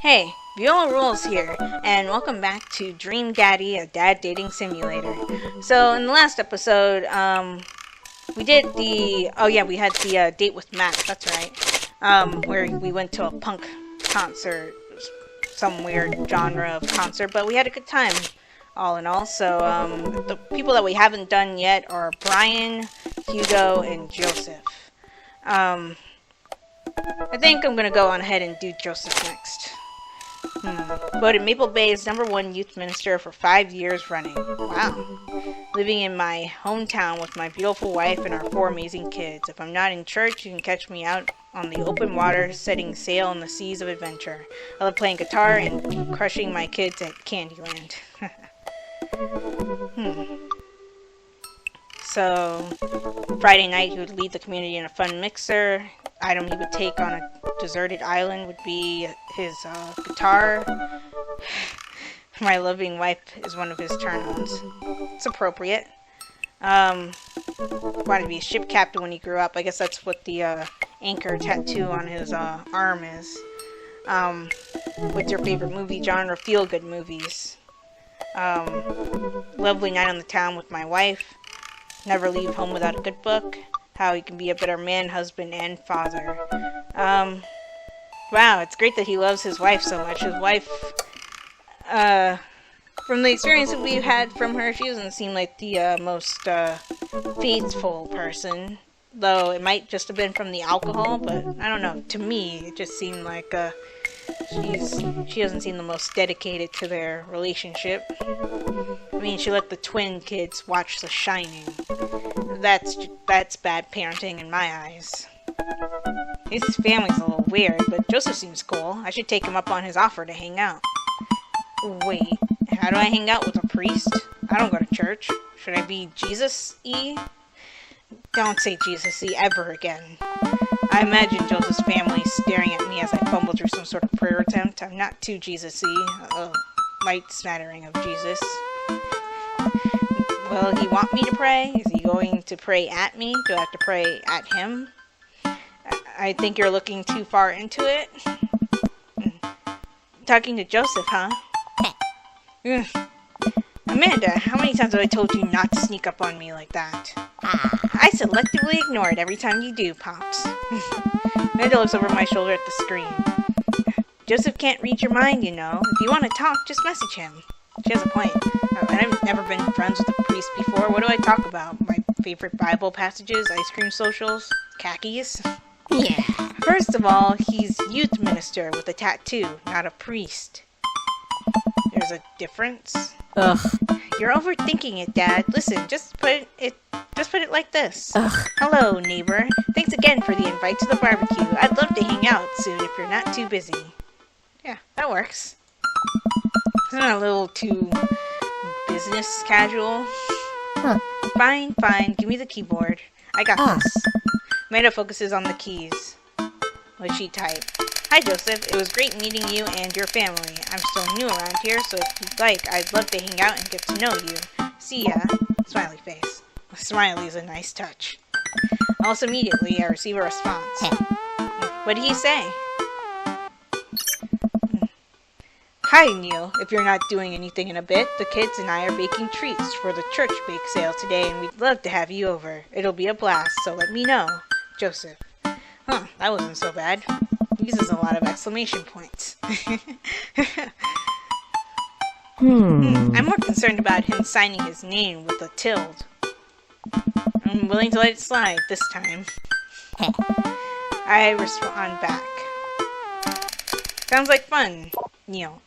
Hey, Viola Rules here, and welcome back to Dream Daddy, a dad dating simulator. So, in the last episode, we did we had the date with Matt, that's right, where we went to a punk concert, some weird genre of concert, but we had a good time, all in all. So, the people that we haven't done yet are Brian, Hugo, and Joseph. I think I'm gonna go on ahead and do Joseph next. Voted Maple Bay's #1 youth minister for 5 years running. Wow. Living in my hometown with my beautiful wife and our 4 amazing kids. If I'm not in church, you can catch me out on the open water, setting sail in the seas of adventure. I love playing guitar and crushing my kids at Candyland. So, Friday night he would lead the community in a fun mixer. Item he would take on a deserted island would be his guitar. My loving wife is one of his turn-ons. It's appropriate. Wanted to be a ship captain when he grew up. I guess that's what the anchor tattoo on his arm is. What's your favorite movie genre? Feel-good movies. Lovely night on the town with my wife. Never leave home without a good book. How he can be a better man, husband, and father. Wow, it's great that he loves his wife so much. His wife, from the experience that we've had from her, she doesn't seem like the most faithful person. Though it might just have been from the alcohol, but I don't know. To me, it just seemed like she doesn't seem the most dedicated to their relationship. I mean, she let the twin kids watch The Shining. That's bad parenting in my eyes. His family's a little weird, but Joseph seems cool. I should take him up on his offer to hang out. Wait, how do I hang out with a priest? I don't go to church. Should I be Jesus-y? Don't say Jesus-y ever again. I imagine Joseph's family staring at me as I fumble through some sort of prayer attempt. I'm not too Jesus-y. A light smattering of Jesus. Will he want me to pray? Is he going to pray at me? Do I have to pray at him? I think you're looking too far into it. Talking to Joseph, huh? Amanda, how many times have I told you not to sneak up on me like that? I selectively ignore it every time you do, Pops. Amanda looks over my shoulder at the screen. Joseph can't read your mind, you know. If you want to talk, just message him. She has a point. I've never been friends with a priest before. What do I talk about? My favorite Bible passages, ice cream socials, khakis? Yeah. First of all, he's youth minister with a tattoo, not a priest. There's a difference. Ugh. You're overthinking it, Dad. Listen, just put it like this. Ugh. Hello, neighbor. Thanks again for the invite to the barbecue. I'd love to hang out soon if you're not too busy. Yeah, that works. Isn't that a little too business casual? Huh. Fine. Give me the keyboard. I got this. Amanda focuses on the keys. What she type? Hi, Joseph. It was great meeting you and your family. I'm still new around here, so if you'd like, I'd love to hang out and get to know you. See ya. Smiley face. A smiley is a nice touch. Almost immediately, I receive a response. What did he say? Hi, Neil. If you're not doing anything in a bit, the kids and I are baking treats for the church bake sale today, and we'd love to have you over. It'll be a blast, so let me know. Joseph. Huh, that wasn't so bad. He uses a lot of exclamation points. I'm more concerned about him signing his name with a tilde. I'm willing to let it slide this time. I respond back. Sounds like fun, Neil.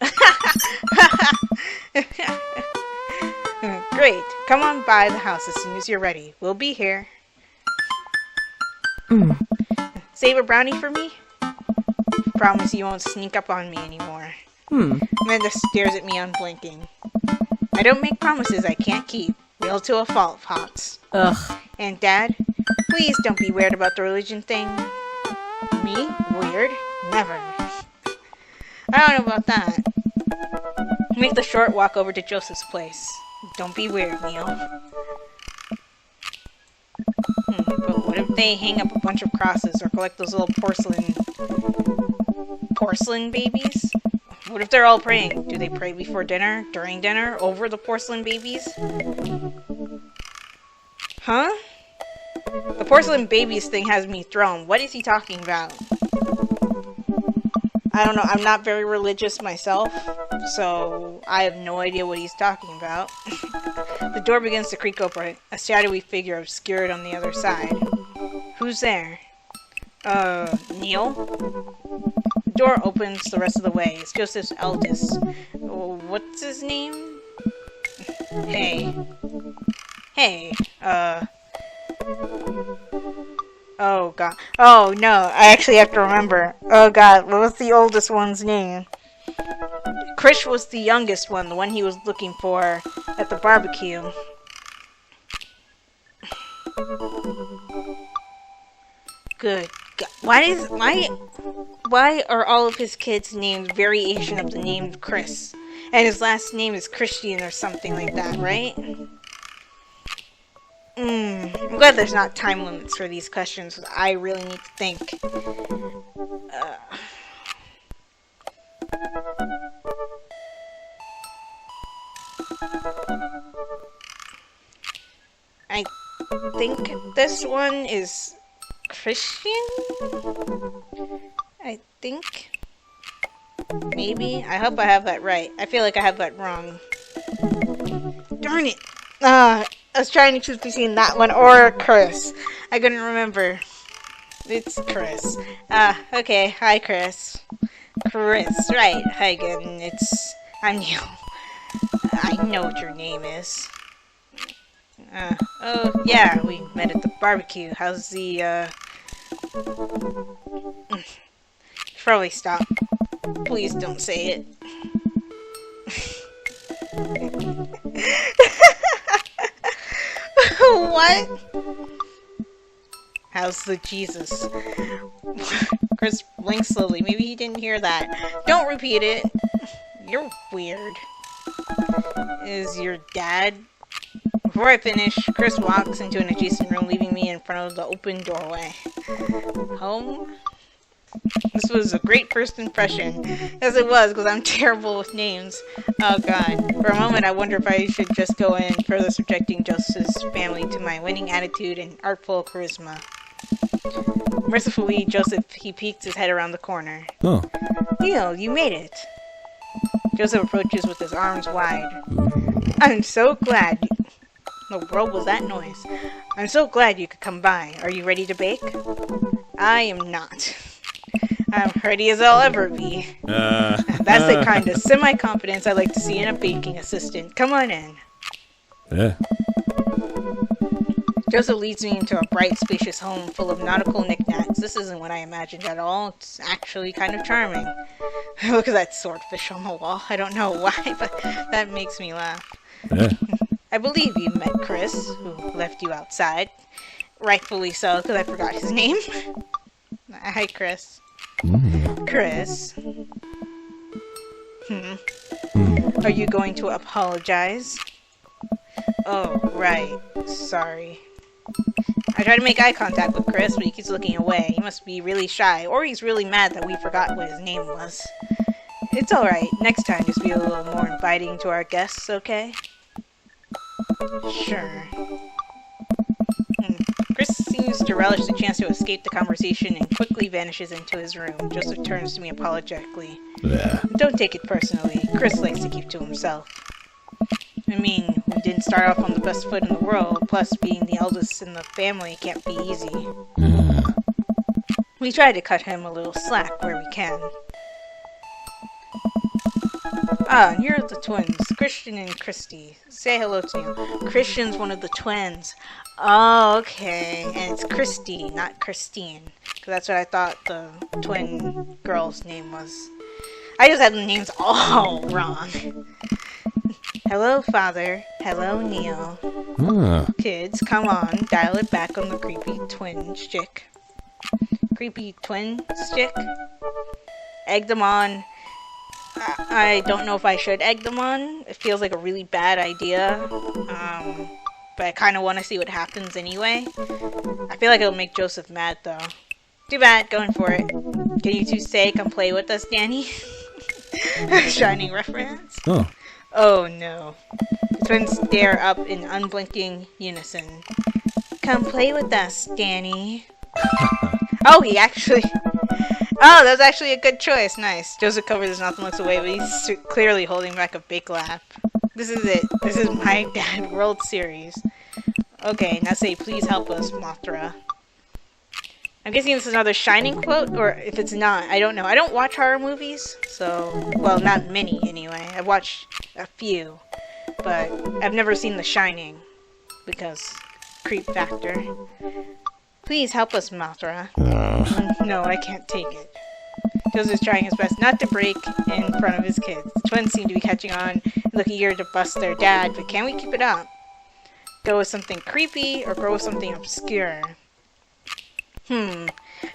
Great. Come on by the house as soon as you're ready. We'll be here. Save a brownie for me? Promise you won't sneak up on me anymore. Amanda stares at me unblinking. I don't make promises I can't keep. Real to a fault, Pops. Ugh. And Dad, please don't be weird about the religion thing. Me? Weird? Never. I don't know about that. Make the short walk over to Joseph's place. Don't be weird, Neil. But what if they hang up a bunch of crosses or collect those little porcelain babies? What if they're all praying? Do they pray before dinner, during dinner, over the porcelain babies? Huh? The porcelain babies thing has me thrown. What is he talking about? I don't know. I'm not very religious myself, so I have no idea what he's talking about. The door begins to creak open, a shadowy figure obscured on the other side. Who's there? Neil? The door opens the rest of the way. It's Joseph's eldest. What's his name? Hey. Hey, oh god. Oh no, I actually have to remember. Oh god, what was the oldest one's name? Krish was the youngest one, the one he was looking for at the barbecue. Good god. Why are all of his kids named variation of the name Chris? And his last name is Christian or something like that, right? I'm glad there's not time limits for these questions. I really need to think. I think this one is Christian? I think. Maybe? I hope I have that right. I feel like I have that wrong. Darn it! I was trying to choose between that one or Chris. I couldn't remember. It's Chris. Okay. Hi, Chris. Chris, right. Hi again. I'm Neil. I know what your name is. Oh, yeah, we met at the barbecue. How's the, Probably stop. Please don't say it. What? How's the Jesus? Chris blinked slowly. Maybe he didn't hear that. Don't repeat it. You're weird. Is your dad? Before I finish, Chris walks into an adjacent room, leaving me in front of the open doorway. Home? This was a great first impression. As it was, because I'm terrible with names. Oh god. For a moment, I wonder if I should just go in, further subjecting Joseph's family to my winning attitude and artful charisma. Mercifully, he peeked his head around the corner. Oh. Neil, you made it. Joseph approaches with his arms wide. I'm so glad The world was that noise? I'm so glad you could come by. Are you ready to bake? I am not. I'm ready as I'll ever be. That's the kind of semi-confidence I like to see in a baking assistant. Come on in. Yeah. Joseph leads me into a bright, spacious home full of nautical knickknacks. This isn't what I imagined at all. It's actually kind of charming. Look at that swordfish on the wall. I don't know why, but that makes me laugh. Yeah. I believe you met Chris, who left you outside. Rightfully so, because I forgot his name. Hi, Chris. Chris. Are you going to apologize? Oh, right. Sorry. I try to make eye contact with Chris, but he keeps looking away. He must be really shy, or he's really mad that we forgot what his name was. It's alright. Next time, just be a little more inviting to our guests, okay? Sure. Chris seems to relish the chance to escape the conversation and quickly vanishes into his room. Joseph turns to me apologetically. Yeah. Don't take it personally. Chris likes to keep to himself. I mean, we didn't start off on the best foot in the world, plus being the eldest in the family can't be easy. We try to cut him a little slack where we can. Ah, and here are the twins, Christian and Christy. Say hello to you. Christian's one of the twins. Oh, okay. And it's Christy, not Christine. Because that's what I thought the twin girl's name was. I just had the names all wrong. Hello, Father. Hello, Neil. Kids, come on. Dial it back on the creepy twin stick. Creepy twin stick? Egg them on. I don't know if I should egg them on. It feels like a really bad idea. But I kind of want to see what happens anyway. I feel like it'll make Joseph mad, though. Too bad. Going for it. Can you two stay? Come play with us, Danny? Shining reference? Oh. Oh no. The twins stare up in unblinking unison. Come play with us, Danny. Oh, he actually... Oh, that was actually a good choice. Nice. Joseph covers his mouth and looks away, but he's clearly holding back a big laugh. This is it. This is my Dad World Series. Okay, now say, please help us, Mothra. I'm guessing this is another Shining quote, or if it's not, I don't know. I don't watch horror movies, so... Well, not many, anyway. I've watched a few, but I've never seen The Shining, because creep factor. Please help us, Mothra. No, I can't take it. Joseph's trying his best not to break in front of his kids. The twins seem to be catching on and look eager to bust their dad, but can we keep it up? Go with something creepy or go with something obscure? Do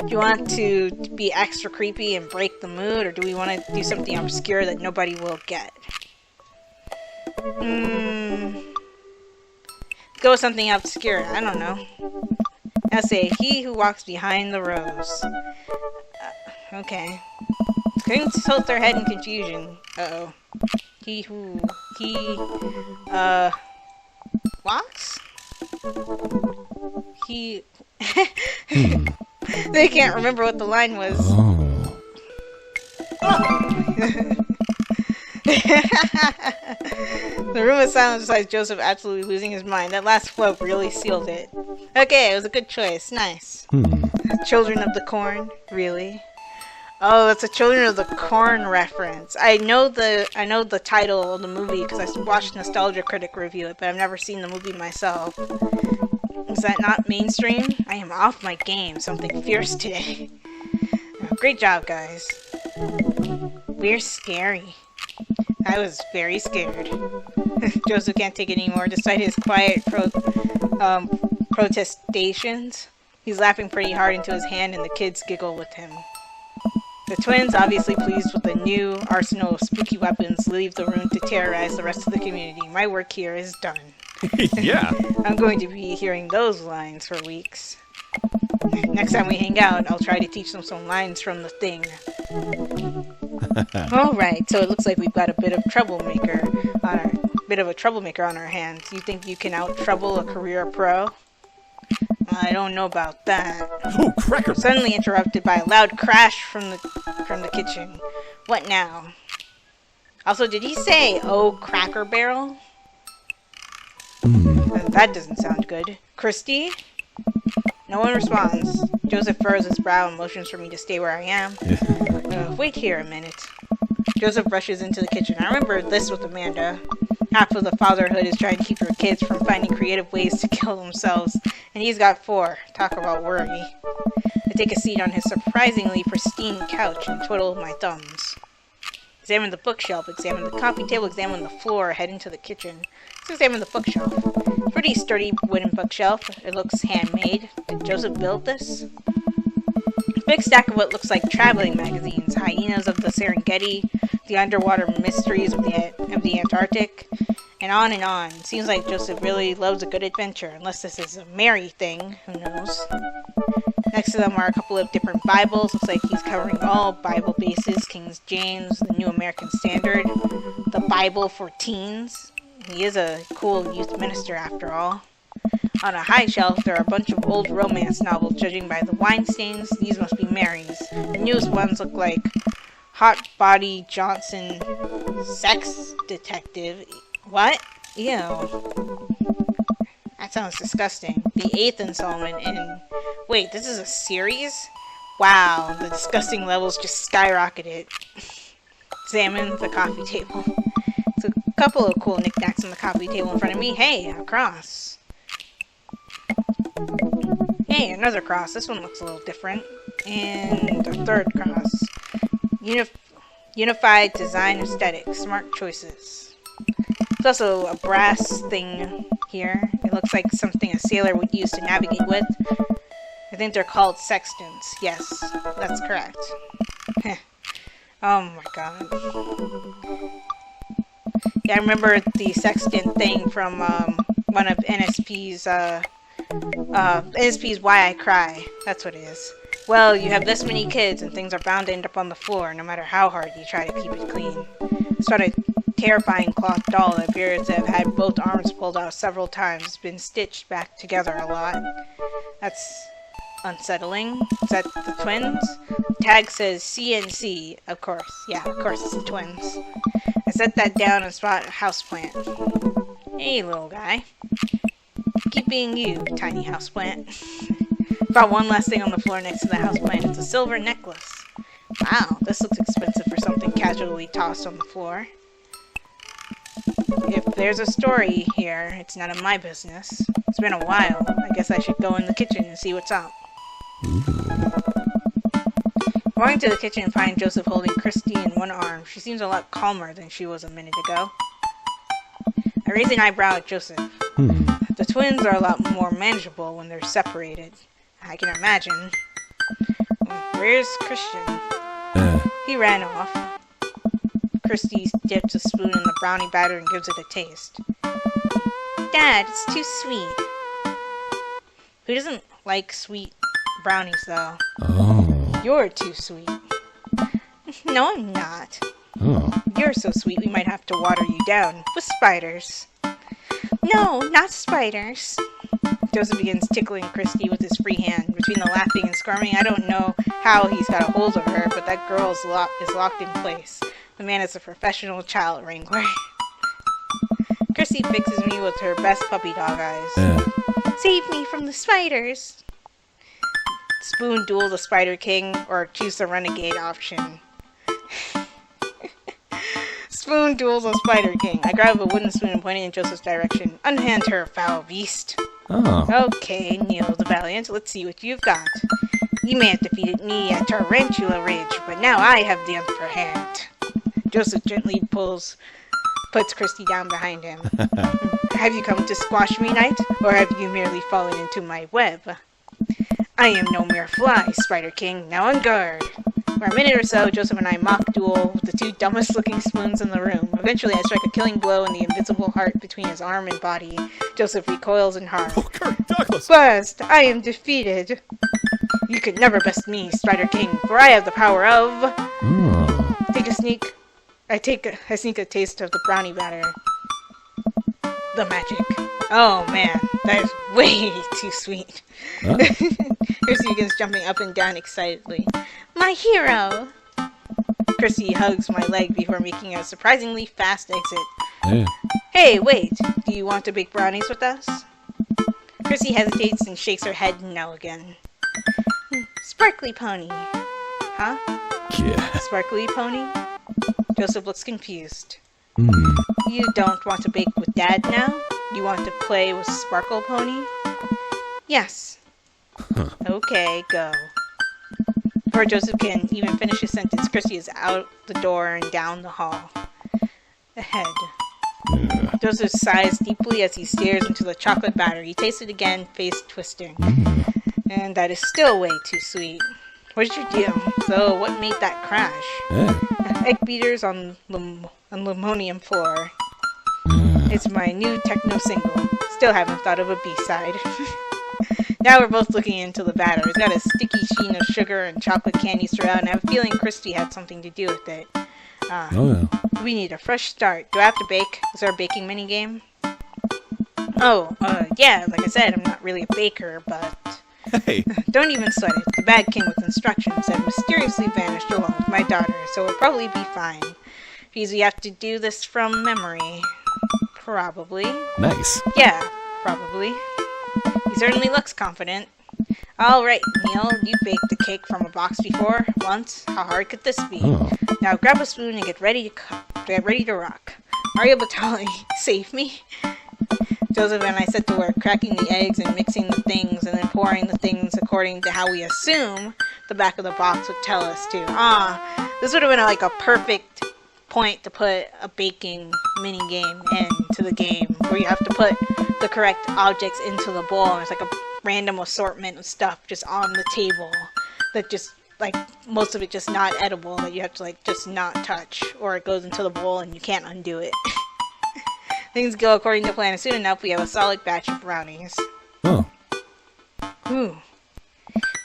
you want to be extra creepy and break the mood, or do we want to do something obscure that nobody will get? Go with something obscure. I don't know. Now say, he who walks behind the rose. Okay. Couldn't tilt their head in confusion. Uh-oh. He walks? He... They can't remember what the line was. Oh. The room of silence besides Joseph absolutely losing his mind. That last quote really sealed it. Okay, it was a good choice. Nice. Children of the Corn? Really? Oh, that's a Children of the Corn reference. I know the title of the movie because I watched Nostalgia Critic review it, but I've never seen the movie myself. Is that not mainstream? I am off my game. Something fierce today. Great job, guys. We're scary. I was very scared. Joseph can't take it anymore, despite his quiet protestations. He's laughing pretty hard into his hand, and the kids giggle with him. The twins, obviously pleased with the new arsenal of spooky weapons, leave the room to terrorize the rest of the community. My work here is done. Yeah. I'm going to be hearing those lines for weeks. Next time we hang out, I'll try to teach them some lines from The Thing. Alright, so it looks like we've got a bit of a troublemaker on our hands. You think you can out-trouble a career pro? I don't know about that. Oh, cracker! Suddenly interrupted by a loud crash from the kitchen. What now? Also, did he say, "Oh, Cracker Barrel"? That doesn't sound good. Christy? No one responds. Joseph furrows his brow and motions for me to stay where I am. Wait here a minute. Joseph rushes into the kitchen. I remember this with Amanda. Half of the fatherhood is trying to keep your kids from finding creative ways to kill themselves, and he's got 4. Talk about worry. I take a seat on his surprisingly pristine couch and twiddle my thumbs. Examine the bookshelf, examine the coffee table, examine the floor, head into the kitchen. Let's examine the bookshelf. Pretty sturdy wooden bookshelf. It looks handmade. Did Joseph build this? Big stack of what looks like traveling magazines. Hyenas of the Serengeti, the underwater mysteries of the Antarctic, and on and on. Seems like Joseph really loves a good adventure, unless this is a Mary thing. Who knows? Next to them are a couple of different Bibles. Looks like he's covering all Bible bases. King James, the New American Standard, the Bible for teens. He is a cool youth minister after all. On a high shelf, there are a bunch of old romance novels. Judging by the wine stains, these must be Mary's. The newest ones look like Hot Body Johnson, Sex Detective. What? Ew. That sounds disgusting. The 8th installment in... Wait, this is a series? Wow, the disgusting levels just skyrocketed. Examine the coffee table. So a couple of cool knickknacks on the coffee table in front of me. Hey, a cross. Hey, another cross. This one looks a little different. And a third cross. Unified design aesthetic. Smart choices. There's also a brass thing here. It looks like something a sailor would use to navigate with. I think they're called sextants. Yes, that's correct. Oh my god. Yeah, I remember the sextant thing from one of NSP's NSP's Why I Cry. That's what it is. Well, you have this many kids and things are bound to end up on the floor no matter how hard you try to keep it clean. It's not a terrifying cloth doll that appears to have had both arms pulled out several times, been stitched back together a lot. That's unsettling. Is that the twins? Tag says CNC, of course. Yeah, of course it's the twins. I set that down and spot a houseplant. Hey, little guy. Keep being you, tiny houseplant. Found one last thing on the floor next to the houseplant. It's a silver necklace. Wow, this looks expensive for something casually tossed on the floor. If there's a story here, it's none of my business. It's been a while. I guess I should go in the kitchen and see what's up. Going to the kitchen and find Joseph holding Christy in one arm. She seems a lot calmer than she was a minute ago. I raise an eyebrow at Joseph. The twins are a lot more manageable when they're separated. I can imagine. Where's Christian? He ran off. Christy dips a spoon in the brownie batter and gives it a taste. Dad, it's too sweet. Who doesn't like sweet brownies, though? Oh. You're too sweet. No, I'm not. Oh. You're so sweet we might have to water you down with spiders. No, not spiders. Joseph begins tickling Christy with his free hand. Between the laughing and squirming, I don't know how he's got a hold of her, but that girl is locked in place. The man is a professional child wrangler. Christy fixes me with her best puppy dog eyes. Save me from the spiders. Spoon duel the Spider King, or choose the renegade option. Spoon duels the Spider King. I grab a wooden spoon and point it in Joseph's direction. Unhand her, foul beast. Oh. Okay, Neil the Valiant, let's see what you've got. You may have defeated me at Tarantula Ridge, but now I have the upper hand. Joseph gently puts Christy down behind him. Have you come to squash me, knight, or have you merely fallen into my web? I am no mere fly, Spider King. Now on guard. For a minute or so, Joseph and I mock duel with the two dumbest looking spoons in the room. Eventually, I strike a killing blow in the invisible heart between his arm and body. Joseph recoils in horror. Oh, Kirk Douglas! Blast! I am defeated. You could never best me, Spider King, for I have the power of... I sneak a taste of the brownie batter. The magic. Oh man, that is way too sweet. Huh? Christy begins jumping up and down excitedly. My hero! Christy hugs my leg before making a surprisingly fast exit. Hey, wait! Do you want to bake brownies with us? Christy hesitates and shakes her head no again. Sparkly pony. Huh? Yeah. Sparkly pony? Joseph looks confused. You don't want to bake with Dad now? You want to play with Sparkle Pony? Yes. Huh. Okay, go. Before Joseph can even finish his sentence, Christy is out the door and down the hall. Ahead. Joseph sighs deeply as he stares into the chocolate batter. He tastes it again, face twisting. And that is still way too sweet. What did you do? So, what made that crash? Egg beaters on aluminum floor. It's my new techno single. Still haven't thought of a B-side. Now we're both looking into the batter. It's got a sticky sheen of sugar and chocolate candies throughout, and I have a feeling Christy had something to do with it. We need a fresh start. Do I have to bake? Is there a baking minigame? Yeah, like I said, I'm not really a baker, but... Hey. Don't even sweat it. The bag came with instructions that mysteriously vanished along with my daughter, so it'll probably be fine. Because we have to do this from memory. Probably. Nice. Yeah, probably. He certainly looks confident. Alright, Neil, you baked the cake from a box before, once. How hard could this be? Now grab a spoon and get ready to rock. Mario Batali, save me. Joseph and I set to work, cracking the eggs and mixing the things, and then pouring the things according to how we assume the back of the box would tell us to. This would have been like a perfect point to put a baking mini game into the game, where you have to put the correct objects into the bowl, and it's like a random assortment of stuff just on the table that just, like, most of it just not edible, that you have to, like, just not touch, or it goes into the bowl and you can't undo it. Things go according to plan, and soon enough we have a solid batch of brownies. Oh. Ooh.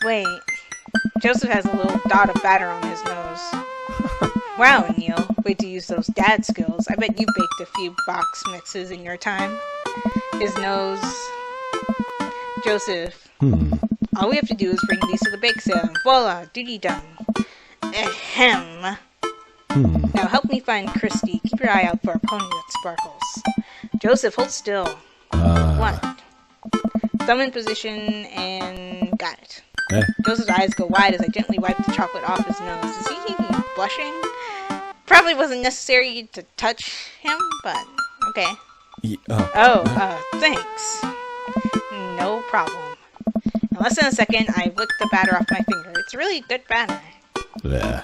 Wait. Joseph has a little dot of batter on his nose. Wow, Neil. Way to use those dad skills. I bet you baked a few box mixes in your time. His nose. Joseph. All we have to do is bring these to the bake sale, and voila, duty done. Ahem. Now help me find Christy. Keep your eye out for a pony that sparkles. Joseph, hold still. What? Thumb in position, and got it. Joseph's eyes go wide as I gently wipe the chocolate off his nose. Is he blushing? Probably wasn't necessary to touch him, but okay. Thanks. No problem. In less than a second, I lick the batter off my finger. It's really good batter. Yeah.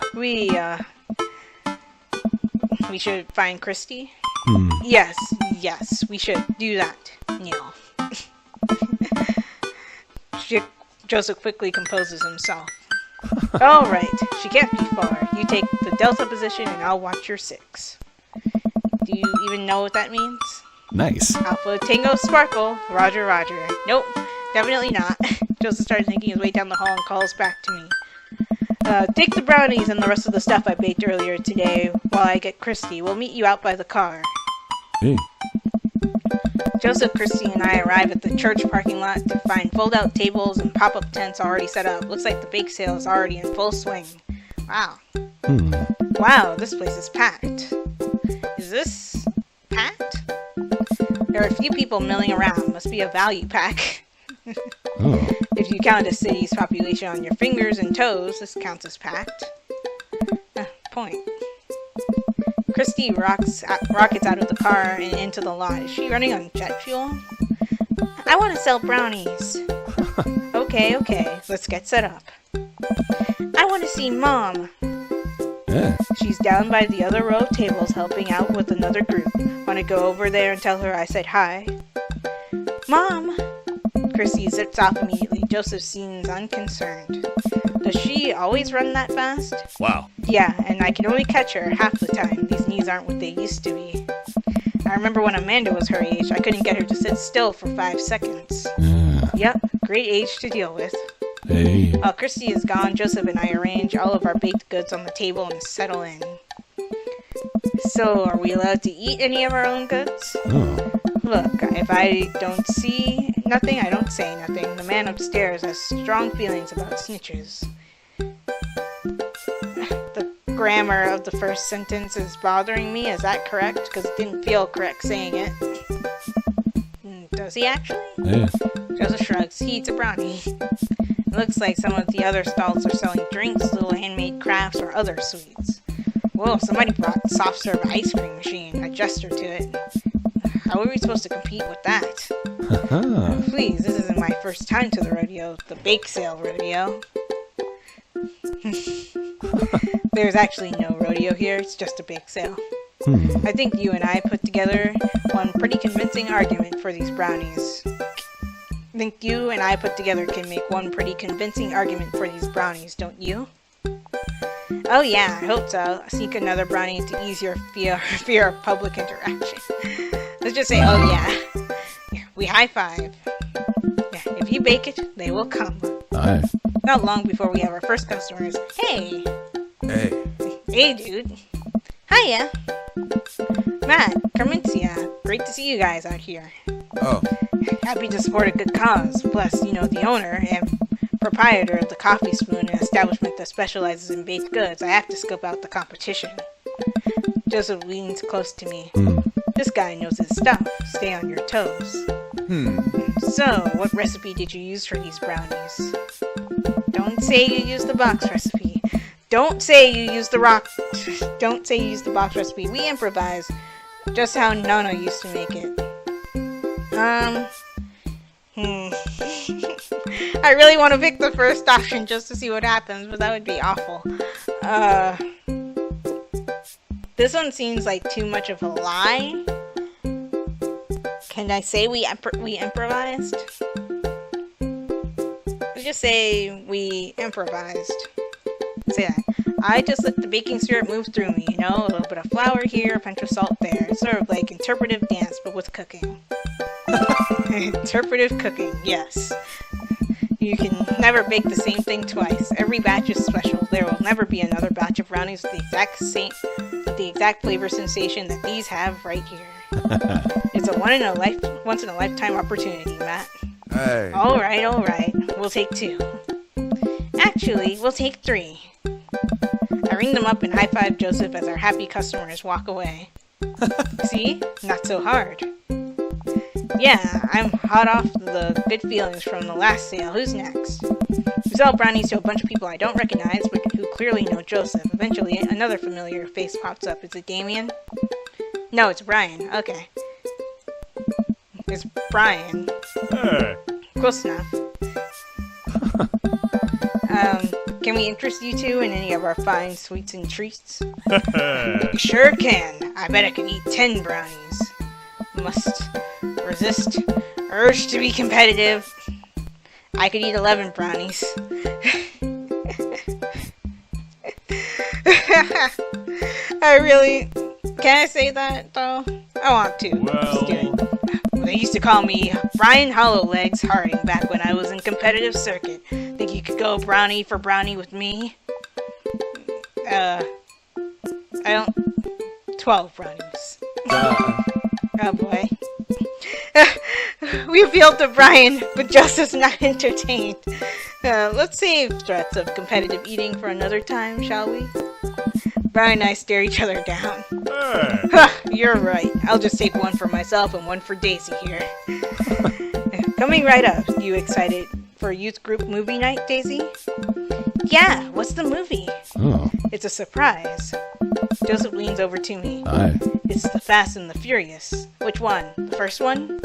We should find Christy? Yes, we should do that, Neil. Joseph quickly composes himself. Alright, she can't be far. You take the delta position and I'll watch your 6. Do you even know what that means? Nice. Alpha Tango Sparkle. Roger, roger. Nope, definitely not. Joseph starts making his way down the hall and calls back to me. Take the brownies and the rest of the stuff I baked earlier today while I get Christy. We'll meet you out by the car. Hey. Joseph, Christy, and I arrive at the church parking lot to find fold-out tables and pop-up tents already set up. Looks like the bake sale is already in full swing. Wow. Wow, this place is packed. Is this packed? There are a few people milling around. Must be a value pack. If you count a city's population on your fingers and toes, this counts as packed. Point. Christy rockets out of the car and into the lot. Is she running on jet fuel? I want to sell brownies. Okay, let's get set up. I want to see Mom. Yeah. She's down by the other row of tables helping out with another group. Want to go over there and tell her I said hi? Mom! Christy zips off immediately. Joseph seems unconcerned. Does she always run that fast? Wow. Yeah, and I can only catch her half the time. These knees aren't what they used to be. I remember when Amanda was her age, I couldn't get her to sit still for 5 seconds. Yep, great age to deal with. Hey. While Christy is gone, Joseph and I arrange all of our baked goods on the table and settle in. So, are we allowed to eat any of our own goods? Look, if I don't see nothing, I don't say nothing. The man upstairs has strong feelings about snitches. The grammar of the first sentence is bothering me. Is that correct? Because it didn't feel correct saying it. Does he actually? Yeah. Joseph shrugs. He eats a brownie. It looks like some of the other stalls are selling drinks, little handmade crafts, or other sweets. Whoa, somebody brought a soft serve ice cream machine. I gesture to it. How are we supposed to compete with that? Please, this isn't my first time to the rodeo. The bake sale rodeo. There's actually no rodeo here. It's just a bake sale. I think you and I put together one pretty convincing argument for these brownies. Don't you? Oh yeah, I hope so. I'll sneak another brownie to ease your fear of public interaction. Let's just say, oh yeah. We high five. Yeah, if you bake it, they will come. Aye. Not long before we have our first customers. Hey! Hey, dude. Hiya! Matt, Carmencia. Great to see you guys out here. Oh. Happy to support a good cause. Plus, you know, the owner and proprietor of the Coffee Spoon, an establishment that specializes in baked goods. I have to scope out the competition. Joseph leans close to me. This guy knows his stuff. Stay on your toes. So, what recipe did you use for these brownies? Don't say you used the box recipe. Don't say you used the box recipe. We improvised. Just how Nana used to make it. I really want to pick the first option just to see what happens, but that would be awful. This one seems like too much of a lie. Can I say we improvised? Let's just say we improvised. Say that. I just let the baking syrup move through me, you know? A little bit of flour here, a pinch of salt there. It's sort of like interpretive dance, but with cooking. Interpretive cooking, yes. You can never bake the same thing twice. Every batch is special. There will never be another batch of brownies with the exact flavor sensation that these have right here. It's a once in a lifetime opportunity, Matt. Hey. All right. We'll take 2. Actually, we'll take 3. I ring them up and high-five Joseph as our happy customers walk away. See? Not so hard. Yeah, I'm hot off the good feelings from the last sale. Who's next? We sell brownies to a bunch of people I don't recognize, but who clearly know Joseph. Eventually, another familiar face pops up. Is it Damien? No, it's Brian. Okay. It's Brian. Hey. Close enough. Can we interest you two in any of our fine sweets and treats? You sure can. I bet I could eat 10 brownies. Must resist urge to be competitive. I could eat 11 brownies. Can I say that though? I want to. Let's do it. They used to call me Brian Hollowlegs Harding back when I was in competitive circuit. Think you could go brownie for brownie with me? 12 brownies. Oh boy. We appealed to Brian, but Joseph's not entertained. Let's save threats of competitive eating for another time, shall we? Brian and I stare each other down. You're right. I'll just take one for myself and one for Daisy here. Coming right up. You excited for youth group movie night, Daisy? Yeah, what's the movie? Oh. It's a surprise. Joseph leans over to me. Aye. It's The Fast and the Furious. Which one? The first one?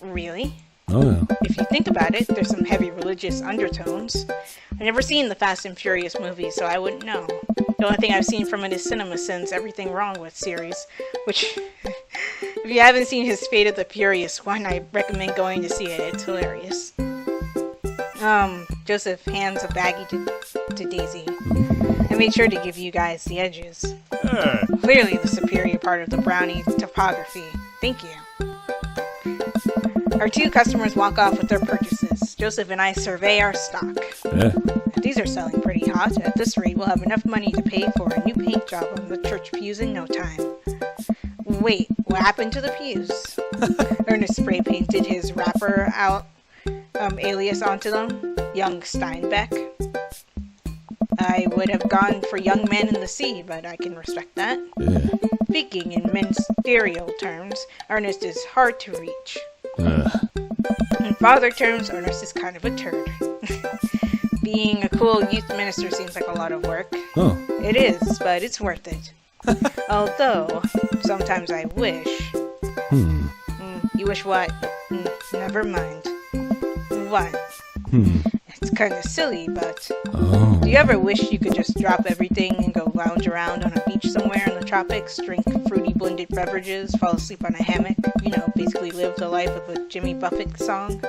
Really? Oh, yeah. If you think about it, there's some heavy religious undertones. I've never seen the Fast and Furious movie, so I wouldn't know. The only thing I've seen from it is CinemaSins' Everything Wrong With series, which, if you haven't seen his Fate of the Furious one, I recommend going to see it. It's hilarious. Joseph hands a baggie to Daisy. I made sure to give you guys the edges. Clearly the superior part of the brownie topography. Thank you. Our 2 customers walk off with their purchases. Joseph and I survey our stock. Yeah. These are selling pretty hot. At this rate, we'll have enough money to pay for a new paint job on the church pews in no time. Wait, what happened to the pews? Ernest spray painted his rapper out alias onto them. Young Steinbeck. I would have gone for Young Man in the Sea, but I can respect that. Yeah. Speaking in ministerial terms, Ernest is hard to reach. In father terms, Ernest is kind of a turd. Being a cool youth minister seems like a lot of work. Oh. It is, but it's worth it. Although, sometimes I wish... You wish what? Never mind. What? It's kind of silly, but... Oh. Do you ever wish you could just drop everything and go lounge around on a beach somewhere in the tropics, drink fruity blended beverages, fall asleep on a hammock? You know, basically live the life of a Jimmy Buffett song?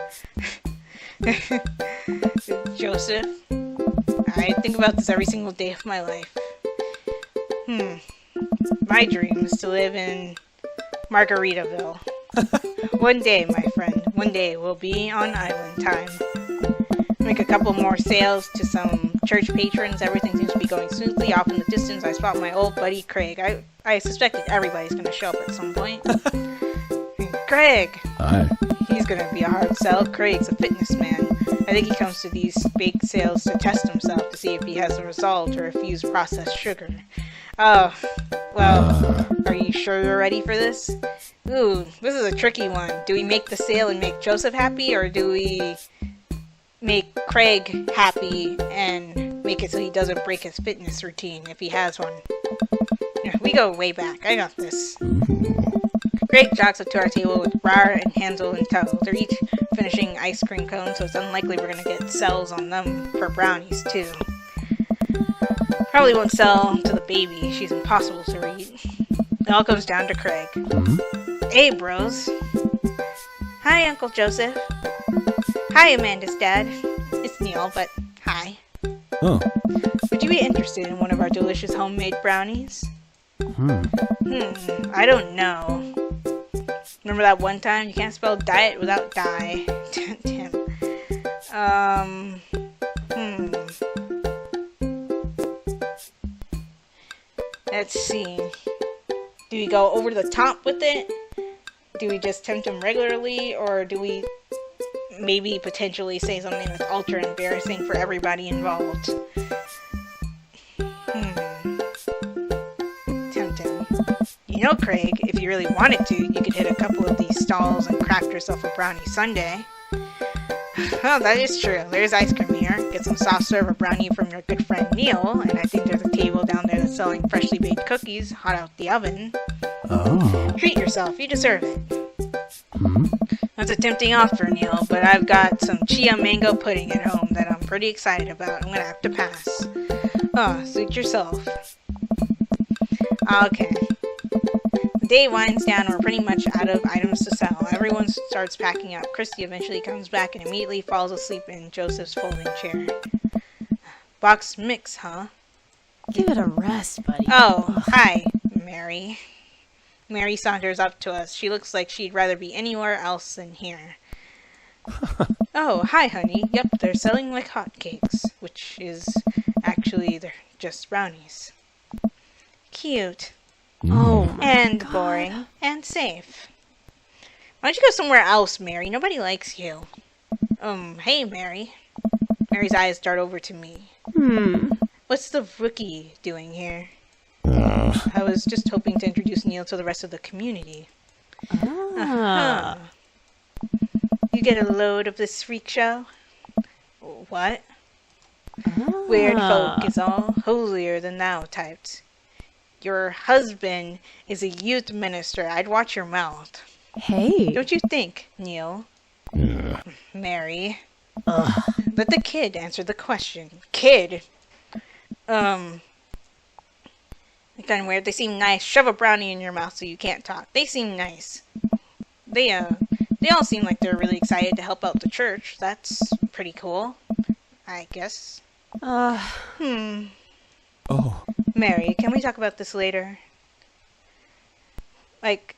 Joseph, I think about this every single day of my life. My dream is to live in Margaritaville. One day, my friend, one day we'll be on island time. Make a couple more sales to some church patrons. Everything seems to be going smoothly. Off in the distance, I spot my old buddy Craig. I suspected everybody's going to show up at some point. Craig! Aye. He's going to be a hard sell. Craig's a fitness man. I think he comes to these bake sales to test himself to see if he has the resolve to refuse processed sugar. Oh, well, are you sure you're ready for this? Ooh, this is a tricky one. Do we make the sale and make Joseph happy, or do we make Craig happy and make it so he doesn't break his fitness routine if he has one? Yeah, we go way back. I got this. Craig jogs up to our table with Rar and Hansel in tow. They're each finishing ice cream cones, so it's unlikely we're going to get sells on them for brownies, too. Probably won't sell to the baby. She's impossible to read. It all comes down to Craig. Hey, bros. Hi, Uncle Joseph. Hi, Amanda's dad. It's Neil, but hi. Oh. Would you be interested in one of our delicious homemade brownies? I don't know. Remember that one time? You can't spell diet without die. Damn. Hmm. Let's see. Do we go over the top with it? Do we just tempt him regularly? Or do we maybe potentially say something that's ultra embarrassing for everybody involved? Tempt him. You know, Craig, if you really wanted to, you could hit a couple of these stalls and craft yourself a brownie sundae. Oh, that is true. There's ice cream here. Get some soft serve or brownie from your good friend Neil, and I think there's a table down there that's selling freshly baked cookies, hot out the oven. Oh. Treat yourself. You deserve it. Hmm? That's a tempting offer, Neil, but I've got some chia mango pudding at home that I'm pretty excited about. I'm gonna have to pass. Oh, suit yourself. Okay. The day winds down and we're pretty much out of items to sell. Everyone starts packing up. Christy eventually comes back and immediately falls asleep in Joseph's folding chair. Box mix, huh? Give it a rest, buddy. Oh, hi, Mary. Mary saunters up to us. She looks like she'd rather be anywhere else than here. Oh, hi, honey. Yep, they're selling like hotcakes, which is actually they're just brownies. Cute. Oh, my And God. boring. And safe. Why don't you go somewhere else, Mary? Nobody likes you. Hey, Mary. Mary's eyes dart over to me. What's the rookie doing here? I was just hoping to introduce Neil to the rest of the community. Ah. You get a load of this freak show? What? Weird folk is all holier than thou types. Your husband is a youth minister. I'd watch your mouth. Hey. Don't you think, Neil? Yeah. Mary? Ugh. Let the kid answer the question. Kid? Kind of weird. They seem nice. Shove a brownie in your mouth so you can't talk. They seem nice. They all seem like they're really excited to help out the church. That's pretty cool, I guess. Oh. Mary, can we talk about this later? Like,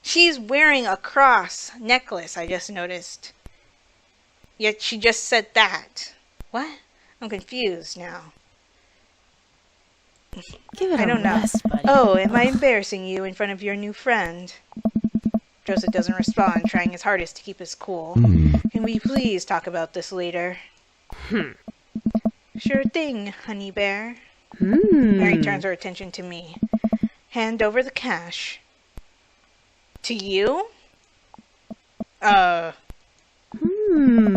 she's wearing a cross necklace, I just noticed. Yet she just said that. What? I'm confused now. Give it I a don't know. rest, buddy. Oh, am I embarrassing you in front of your new friend? Joseph doesn't respond, trying his hardest to keep his cool. Can we please talk about this later? Sure thing, honey bear. Mary turns her attention to me. Hand over the cash. To you?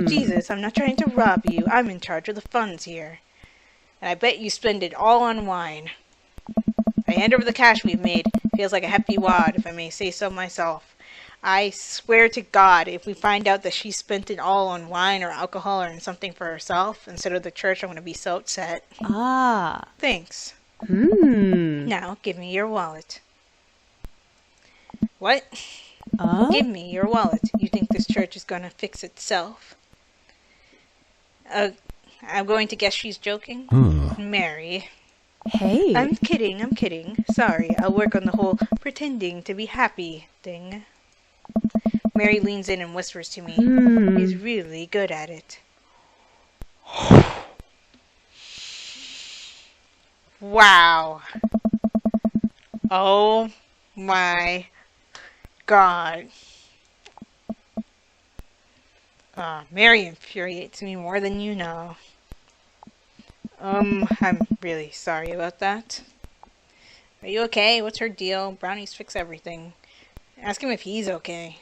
Jesus, I'm not trying to rob you. I'm in charge of the funds here. And I bet you spend it all on wine. I hand over the cash we've made. Feels like a hefty wad, if I may say so myself. I swear to God, if we find out that she spent it all on wine or alcohol or on something for herself instead of the church, I'm going to be so upset. Thanks. Now, give me your wallet. What? Give me your wallet. You think this church is going to fix itself? I'm going to guess she's joking. Mary. Hey. I'm kidding. Sorry, I'll work on the whole pretending to be happy thing. Mary leans in and whispers to me. He's really good at it. Wow. Oh my God. Mary infuriates me more than you know. I'm really sorry about that. Are you okay? What's her deal? Brownies fix everything. Ask him if he's okay.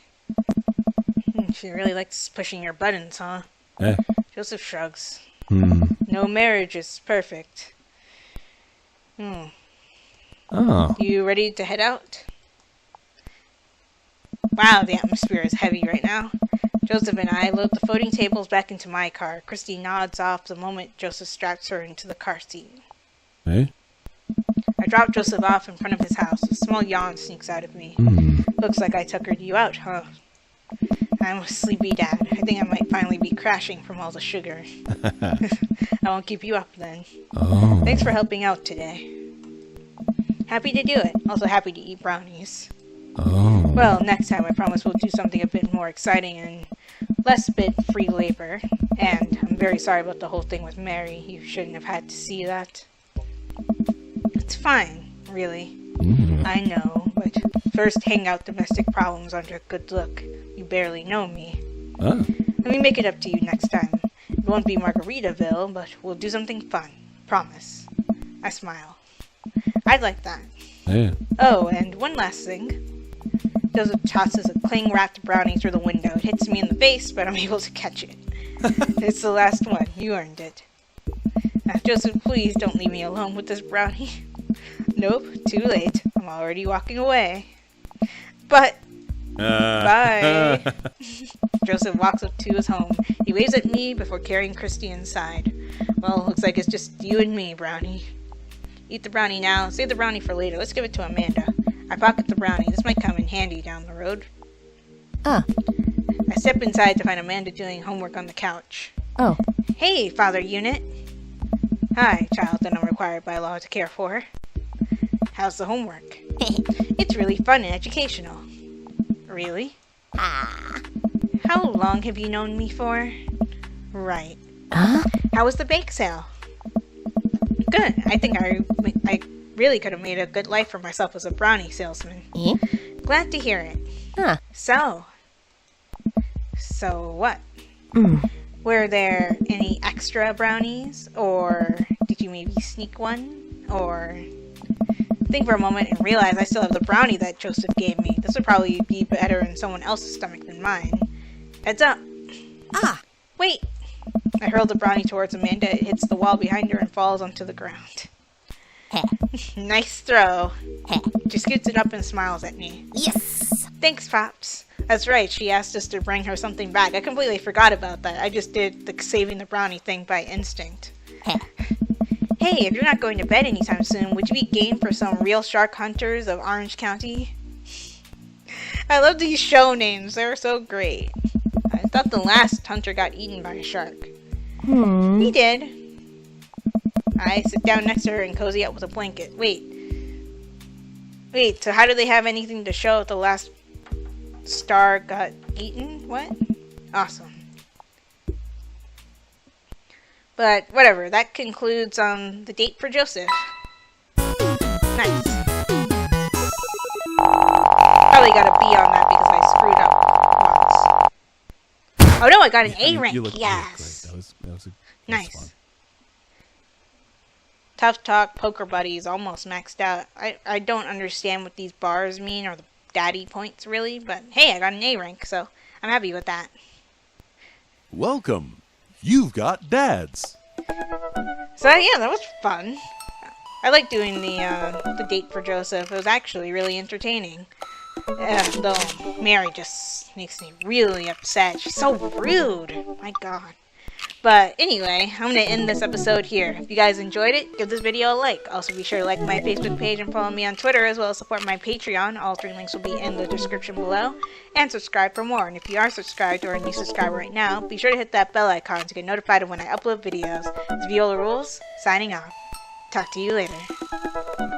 She really likes pushing your buttons, huh? Eh? Joseph shrugs. No marriage is perfect. Oh. You ready to head out? Wow, the atmosphere is heavy right now. Joseph and I load the floating tables back into my car. Christy nods off the moment Joseph straps her into the car seat. Eh? I drop Joseph off in front of his house. A small yawn sneaks out of me. Looks like I tuckered you out, huh? I'm a sleepy dad. I think I might finally be crashing from all the sugar. I won't keep you up then. Oh. Thanks for helping out today. Happy to do it. Also happy to eat brownies. Oh. Well, next time I promise we'll do something a bit more exciting and less bit free labor. And I'm very sorry about the whole thing with Mary. You shouldn't have had to see that. It's fine, really. I know, but first hang out domestic problems under a good look. You barely know me. Ah. Let me make it up to you next time. It won't be Margaritaville, but we'll do something fun. Promise. I smile. I'd like that. Yeah. Oh, and one last thing. Joseph tosses a cling-wrapped brownie through the window. It hits me in the face, but I'm able to catch it. It's the last one. You earned it. Now, Joseph, please don't leave me alone with this brownie. Nope, too late. I'm already walking away. But, bye. Joseph walks up to his home. He waves at me before carrying Christy inside. Well, looks like it's just you and me, Brownie. Eat the brownie now. Save the brownie for later. Let's give it to Amanda. I pocket the brownie. This might come in handy down the road. Ah. I step inside to find Amanda doing homework on the couch. Oh. Hey, Father Unit. Hi, child that I'm required by law to care for. How's the homework? It's really fun and educational. Really? How long have you known me for? Right. Huh? How was the bake sale? Good. I think I really could have made a good life for myself as a brownie salesman. Eh? Glad to hear it. Huh. So what? Were there any extra brownies? Or did you maybe sneak one? Or think for a moment and realize I still have the brownie that Joseph gave me. This would probably be better in someone else's stomach than mine. Heads up. Ah. Wait. I hurl the brownie towards Amanda. It hits the wall behind her and falls onto the ground. Nice throw. She scoots it up and smiles at me. Yes. Thanks, Pops. That's right, she asked us to bring her something back. I completely forgot about that. I just did the saving the brownie thing by instinct. Hey, if you're not going to bed anytime soon, would you be game for some real shark hunters of Orange County? I love these show names. They're so great. I thought the last hunter got eaten by a shark. He did. I sit down next to her and cozy up with a blanket. Wait, so how do they have anything to show if the last star got eaten? What? Awesome. But whatever, that concludes the date for Joseph. Nice. Probably got a B on that because I screwed up once. Oh no, I got an A rank. You look Yes. great. That was Nice. fun. Tough Talk Poker Buddies almost maxed out. I don't understand what these bars mean or the daddy points really, but hey, I got an A rank, so I'm happy with that. Welcome. You've got dads. So yeah, that was fun. I like doing the date for Joseph. It was actually really entertaining. Though Mary just makes me really upset. She's so rude. My God. But anyway, I'm going to end this episode here. If you guys enjoyed it, give this video a like. Also be sure to like my Facebook page and follow me on Twitter, as well as support my Patreon. All 3 links will be in the description below. And subscribe for more. And if you are subscribed or a new subscriber right now, be sure to hit that bell icon to get notified of when I upload videos. It's Viola Rules, signing off. Talk to you later.